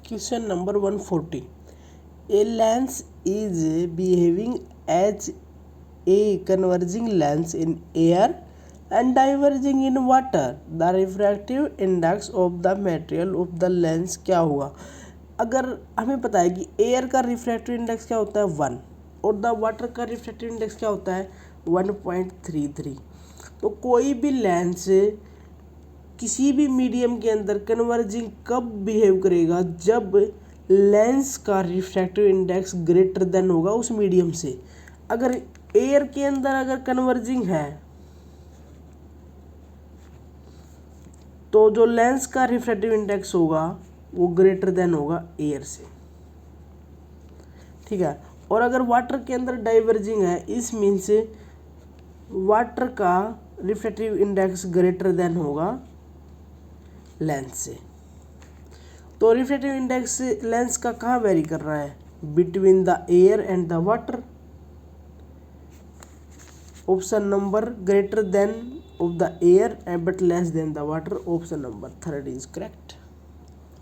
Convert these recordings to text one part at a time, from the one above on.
Question number 140. A lens is behaving as a converging lens in air and diverging in water. The refractive index of the material of the lens क्या हुआ? अगर हमें पता है कि air का refractive index क्या होता है 1 और द वाटर का रिफ्रैक्टिव इंडेक्स क्या होता है 1.33, तो कोई भी लेंस किसी भी मीडियम के अंदर कन्वर्जिंग कब बिहेव करेगा? जब लेंस का रिफ्रैक्टिव इंडेक्स ग्रेटर देन होगा उस मीडियम से। अगर एयर के अंदर अगर कन्वर्जिंग है तो जो लेंस का रिफ्रैक्टिव इंडेक्स होगा वो ग्रेटर देन होगा एयर से, ठीक है। और अगर वाटर के अंदर डाइवर्जिंग है, इस मीन्स वाटर का रिफ्रैक्टिव इंडेक्स ग्रेटर देन होगा लेंस से। तो रिफ्रैक्टिव इंडेक्स लेंस का कहाँ वेरी कर रहा है? Between the air and the water. Option number greater than of the air but less than the water, option number 3 is correct.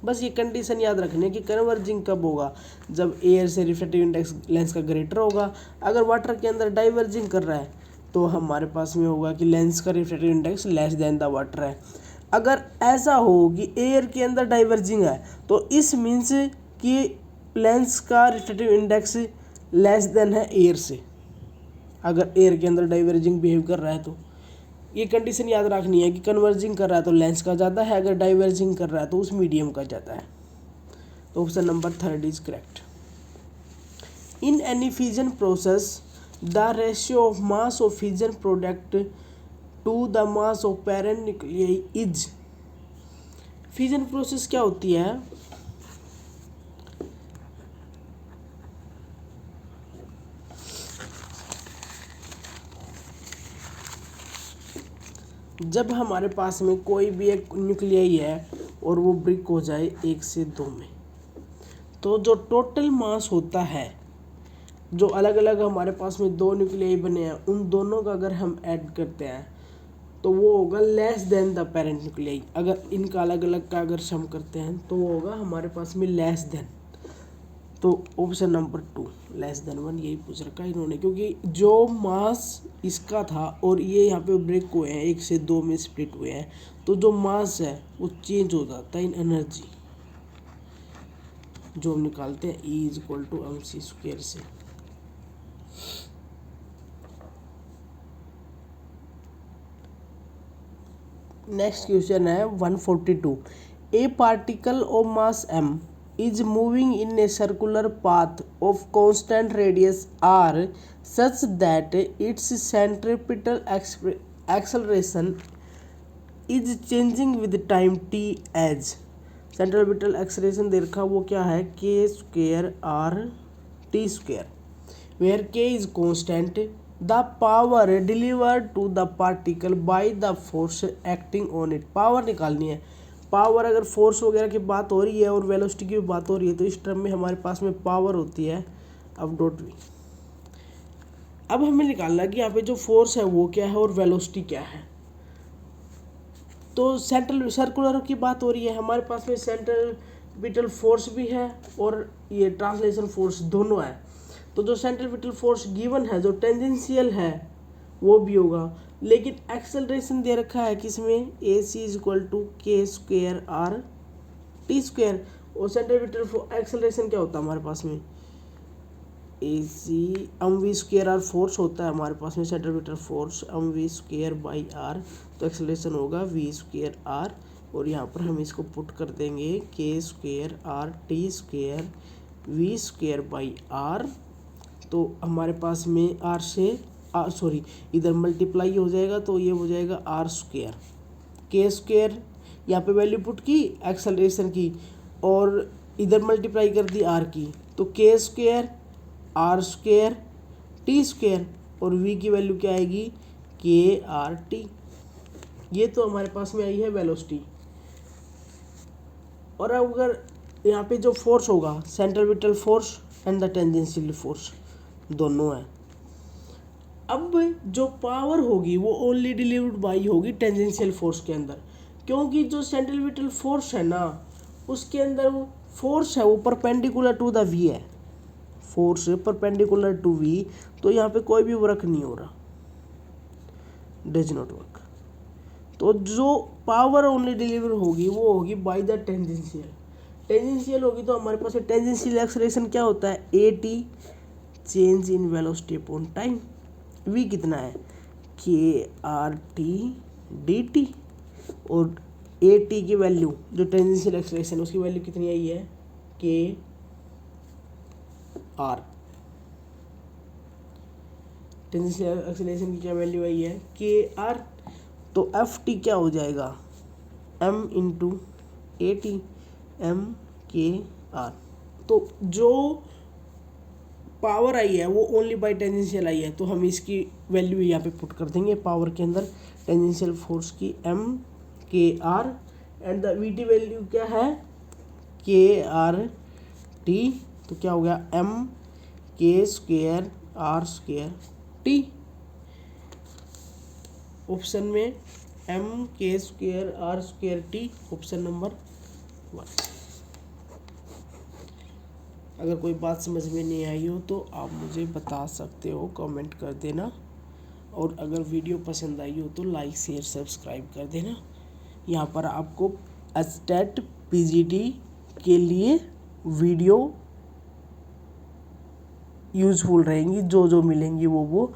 बस ये कंडीशन याद रखनी है कि कन्वर्जिंग कब होगा? जब एयर से रिफ्रैक्टिव इंडेक्स लेंस का ग्रेटर होगा। अगर वाटर के अंदर डाइवर्जिंग कर रहा है तो हमारे पास में होगा कि लेंस का refractive index less than the water है। अगर ऐसा हो कि एयर के अंदर डाइवर्जिंग है तो इस मीन्स कि लेंस का रिफ्रैक्टिव इंडेक्स लेस देन है एयर से। अगर एयर के अंदर डाइवर्जिंग बिहेव कर रहा है तो ये कंडीशन याद रखनी है कि कन्वर्जिंग कर रहा है तो लेंस का ज़्यादा है, अगर डाइवर्जिंग कर रहा है तो उस मीडियम का ज़्यादा है। तो option number 3 is correct. In any fusion process the ratio of mass of fusion product to the mass of parent nuclei is. Fusion process क्या होती है? जब हमारे पास में कोई भी एक न्यूक्लियाई है और वो ब्रेक हो जाए 1 से 2 में, तो जो टोटल मास होता है, जो अलग अलग हमारे पास में 2 न्यूक्लियाई बने हैं, उन दोनों का अगर हम ऐड करते हैं तो वो होगा less than the parent nuclei. अगर इनका अलग अलग का अगर सम करते हैं तो वो होगा हमारे पास में लेस देन। तो ऑप्शन नंबर 2 लेस देन 1 यही पूछ रखा है इन्होंने, क्योंकि जो मास इसका था और ये यहाँ पे ब्रेक हुए हैं 1 से 2 में स्प्लिट हुए हैं, तो जो मास है वो चेंज हो जाता है इन एनर्जी, जो हम निकालते हैं E = mc² से। नेक्स्ट क्वेश्चन है 142। ए particle of mass m is moving in a circular path of constant radius r such that its centripetal acceleration is changing with time t as। Centripetal acceleration दे रखा वो क्या है? k² r/t², where k is constant, the power delivered to the particle by the force acting on it। Power निकालनी है। Power अगर force वगैरह की बात हो रही है और वेलोसिटी की भी बात हो रही है तो इस टर्म में हमारे पास में पावर होती है अब डॉट वी। अब हमें निकालना है कि यहाँ पे जो फोर्स है वो क्या है और वेलोसिटी क्या है। तो सेंट्रल सर्कुलर की बात हो रही है, हमारे पास में सेंट्रीपिटल फोर्स भी है और ये ट्रांसलेशन फोर्स दोनों है। तो जो सेंट्रीपिटल फोर्स गिवन है, जो टेंजेंशियल है, वो भी होगा। लेकिन एक्सेलरेशन दे रखा है किसमें? AC = k² r/t²। और सेंट्रीपिटल एक्सेलरेशन क्या होता है हमारे पास में? AC mv² फोर्स होता है हमारे पास में, सेंट्रीपिटल फोर्स mv²/r, तो एक्सेलरेशन होगा v² r। और यहाँ पर हम इसको पुट कर देंगे k² r/t² v²/r। तो हमारे पास में r से इधर मल्टीप्लाई हो जाएगा तो ये हो जाएगा r², k² यहाँ पे वैल्यू पुट की एक्सेलरेशन की और इधर मल्टीप्लाई कर दी r की, तो k² r² t² और v की वैल्यू क्या आएगी? k/r/t। ये तो हमारे पास में आई है वेलोसिटी। और अगर यहाँ पे जो फोर्स होगा, centripetal force and the tangential force दोनों है। अब जो पावर होगी वो ओनली डिलीवर्ड बाई होगी टेंजेंशियल फोर्स के अंदर, क्योंकि जो सेंट्रीपिटल फोर्स है ना उसके अंदर वो फोर्स है वो परपेंडिकुलर टू द वी है, फोर्स परपेंडिकुलर टू वी, तो यहाँ पे कोई भी वर्क नहीं हो रहा, डज नॉट वर्क। तो जो पावर ओनली डिलीवर होगी वो होगी बाय द टेंजेंशियल, टेंजेंशियल होगी तो हमारे पास टेंजेंशियल एक्सेलरेशन क्या होता है, a t change in velocity upon time, v कितना है k r t d t, और ए टी की वैल्यू जो टेंजेंशियल एक्सेलरेशन उसकी वैल्यू कितनी आई है के आर, टेंजेंशियल एक्सेलरेशन की क्या वैल्यू आई है के आर, तो एफ टी क्या हो जाएगा m into a t m k r. तो जो पावर आई है वो ओनली बाय टेंजेंशियल आई है, तो हम इसकी वैल्यू यहाँ पे पुट कर देंगे पावर के अंदर, टेंजेंशियल फोर्स की m k r, and the v t value क्या है के आर टी, तो क्या हो गया एम के square R square T, option में एम के square R square T, option number 1। अगर कोई बात समझ में नहीं आई हो तो आप मुझे बता सकते हो, कमेंट कर देना, और अगर वीडियो पसंद आई हो तो लाइक शेयर सब्सक्राइब कर देना। यहाँ पर आपको एस्टेट पीजीटी के लिए वीडियो यूज़फुल रहेंगी, जो जो मिलेंगी वो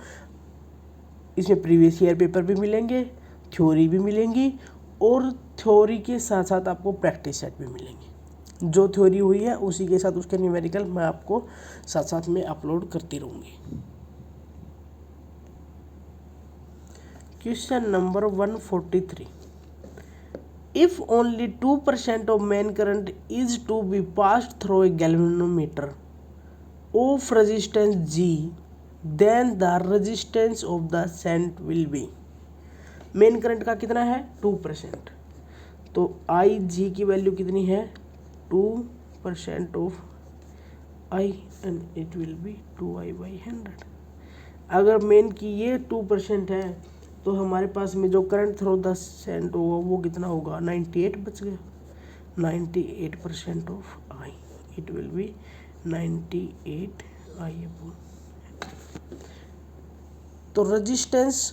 इसमें प्रीवियस ईयर पेपर भी मिलेंगे, थ्योरी भी मिलेंगी, और थ्योरी के साथ साथ आपको प्रैक्टिस सेट भी मिलेंगे। जो थ्योरी हुई है उसी के साथ उसके न्यूमेरिकल मैं आपको साथ साथ में अपलोड करती रहूँगी। Question number 143, if only 2% of main current is to be passed through a galvanometer of resistance G, then the resistance of the shunt will be. Main current का कितना है 2%, तो आई जी की वैल्यू कितनी है 2% of I, and it will B 2I/100। अगर main की ये 2% है तो हमारे पास में जो करंट थ्रू द सेंट होगा वो कितना होगा 98 बच गया, 98% of I, it will be 98I/100। तो resistance,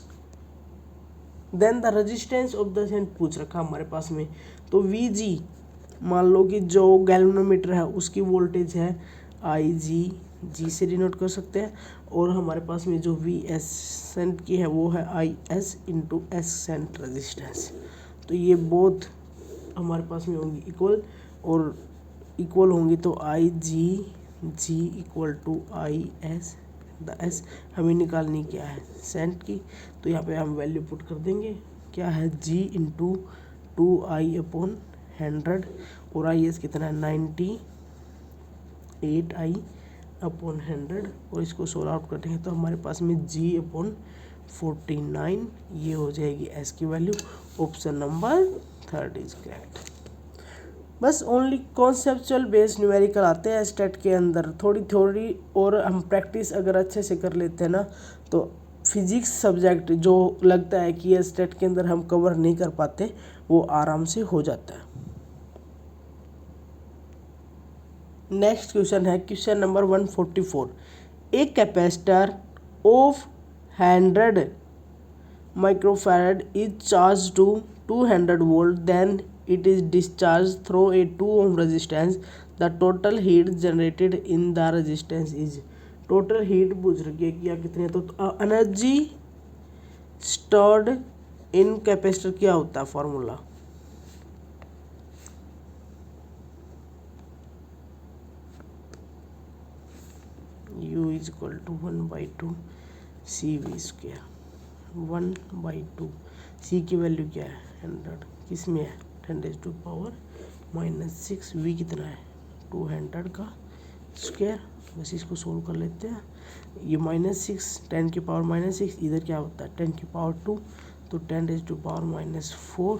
then the resistance of the shunt पूछ रखा हमारे पास में, तो वी जी मान लो कि जो गैल्वेनोमीटर है उसकी वोल्टेज है आई जी, जी से डिनोट कर सकते हैं, और हमारे पास में जो वी एस सेंट की है वो है I s into s shunt resistance. तो ये बोथ हमारे पास में होंगी इक्वल, और इक्वल होंगी तो I G G equal to I S, the S हमें निकालनी क्या है सेंट की, तो यहाँ पे हम वैल्यू पुट कर देंगे, क्या है जी इंटू 2I/100, और आई एस कितना है 98I/100, और इसको सोल्व आउट करेंगे तो हमारे पास में G/49 ये हो जाएगी एस की value, option number 3 is correct. बस ओनली कॉन्सेप्चुअल बेस्ड न्यूमेरिकल आते हैं स्टेट के अंदर, थोड़ी थ्योरी और हम प्रैक्टिस अगर अच्छे से कर लेते हैं ना तो फिजिक्स सब्जेक्ट जो लगता है कि ये स्टेट के अंदर हम कवर नहीं कर पाते वो आराम से हो जाता है। नेक्स्ट क्वेश्चन है question number 144, a capacitor of 100 microfarad is charged to 200 volt, then it is discharged through a 2 ohm resistance, the total heat generated in the resistance is, total heat पूछ रखी है कि कितनी है, तो एनर्जी स्टोर्ड इन कैपेसिटर क्या होता है formula, U is equal to 1/2 CV², 1/2 C की वैल्यू क्या है 100, किस में है 10⁻⁻⁶, V कितना है 200 का स्क्वायर, बस इसको सोल्व कर लेते हैं। ये -6 10⁻⁻⁶, इधर क्या होता है 10⁻², तो 10⁻⁻⁴,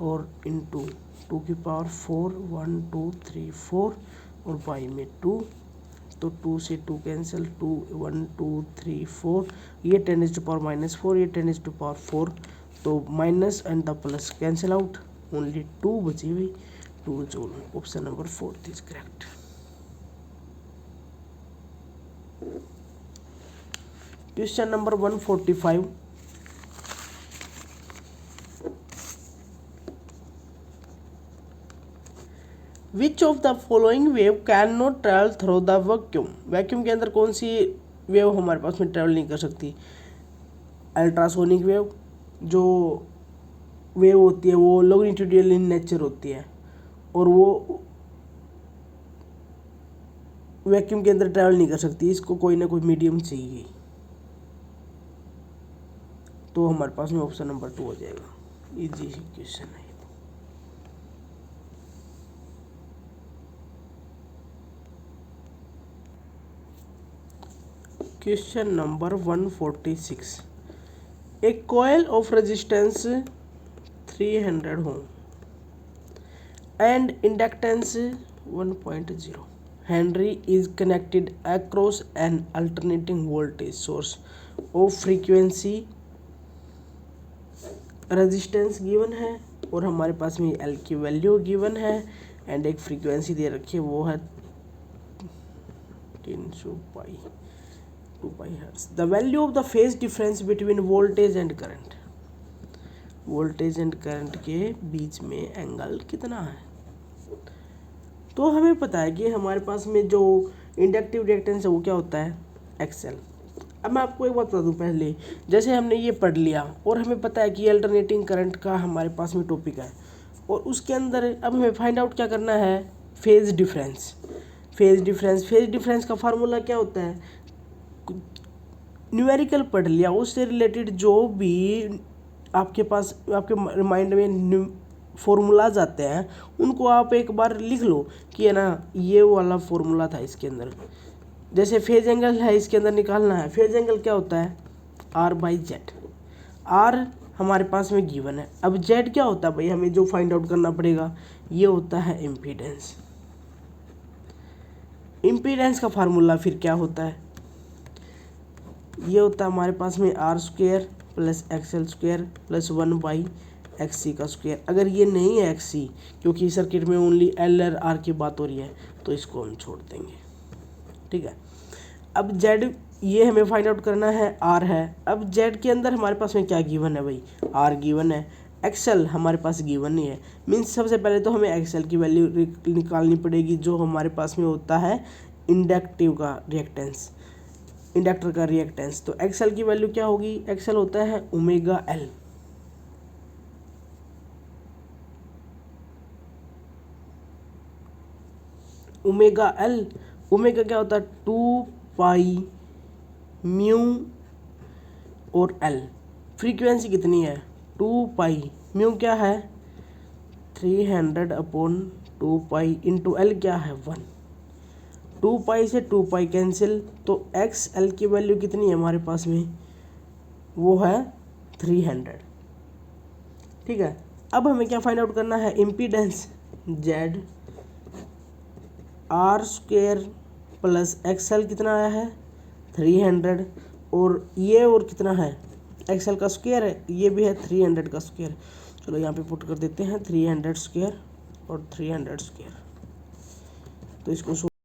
और इंटू 2⁻4 1 2 3 4, और बाई में 2, तो 2 से 2 कैंसिल, 2 1 2 3 4, ये 10⁻⁻⁴, ये 10⁻⁴, तो minus and the plus cancel out, only 2 बची हुई, 2 जून। Option number 4 is correct. Question number 145, which of the following wave can not travel through the vacuum. Vacuum के अंदर कौन सी वेव हमारे पास में ट्रेवल नहीं कर सकती? अल्ट्रासोनिक वेव, जो वेव होती है वो लॉन्गिट्यूडिनल इन नेचर होती है और वो वैक्यूम के अंदर ट्रैवल नहीं कर सकती, इसको कोई ना कोई मीडियम चाहिए। तो हमारे पास में ऑप्शन नंबर 2 हो जाएगा। इजी क्वेश्चन है। Question number 146, a coil of resistance 300 ohm and inductance 1.0 henry is connected across an alternating voltage source of frequency, resistance given है और हमारे पास में एल की वैल्यू गिवन है एंड एक फ्रीक्वेंसी दे रखी है, वो है 300 pi 2 pi hertz. The value of the phase difference between voltage and current, voltage and current के बीच में एंगल कितना है? तो हमें पता है कि हमारे पास में जो इंडक्टिव रिएक्टेंस है वो क्या होता है? एक्सएल। अब मैं आपको एक बात बता दूं पहले, जैसे हमने ये पढ़ लिया और हमें पता है कि अल्टरनेटिंग करंट का हमारे पास में टॉपिक है और उसके अंदर अब हमें फाइंड आउट क्या करना है? Phase difference. फेज डिफरेंस का फार्मूला क्या होता है? न्यूमेरिकल पढ़ लिया, उससे रिलेटेड जो भी आपके पास आपके माइंड में फॉर्मूलाज आते हैं उनको आप एक बार लिख लो कि है ना, ये वाला फॉर्मूला था इसके अंदर। जैसे फेज एंगल है इसके अंदर निकालना है, फेज एंगल क्या होता है? R/Z। R हमारे पास में गिवन है, अब Z क्या होता है भाई, हमें जो फाइंड आउट करना पड़ेगा, ये होता है इम्पीडेंस। इम्पीडेंस का फार्मूला फिर क्या होता है? ये होता है हमारे पास में R² plus XL² plus 1/XC का स्क्वायर। अगर ये नहीं है XC, क्योंकि सर्किट में ओनली L और R की बात हो रही है, तो इसको हम छोड़ देंगे। ठीक है, अब Z ये हमें फाइंड आउट करना है, R है। अब Z के अंदर हमारे पास में क्या गिवन है भाई? R गिवन है, XL हमारे पास गिवन नहीं है। मीन्स सबसे पहले तो हमें XL की वैल्यू निकालनी पड़ेगी, जो हमारे पास में होता है इंडक्टिव का रिएक्टेंस, इंडक्टर का रिएक्टेंस। तो XL की वैल्यू क्या होगी? XL होता है omega L। Omega L, omega क्या होता है? 2 पाई म्यू और L। फ्रीक्वेंसी कितनी है? 2 पाई। म्यू क्या है? 300/2 पाई इंटू L क्या है? 1। 2 पाई से 2 पाई कैंसिल, तो XL की वैल्यू कितनी है हमारे पास में? वो है 300। ठीक है, अब हमें क्या फाइंड आउट करना है? Impedance Z R² plus XL कितना आया है? 300 और ये और कितना है? XL का स्क्वायर है, ये भी है 300 का स्क्वायर। चलो यहाँ पे पुट कर देते हैं 300² और 300²। तो इसको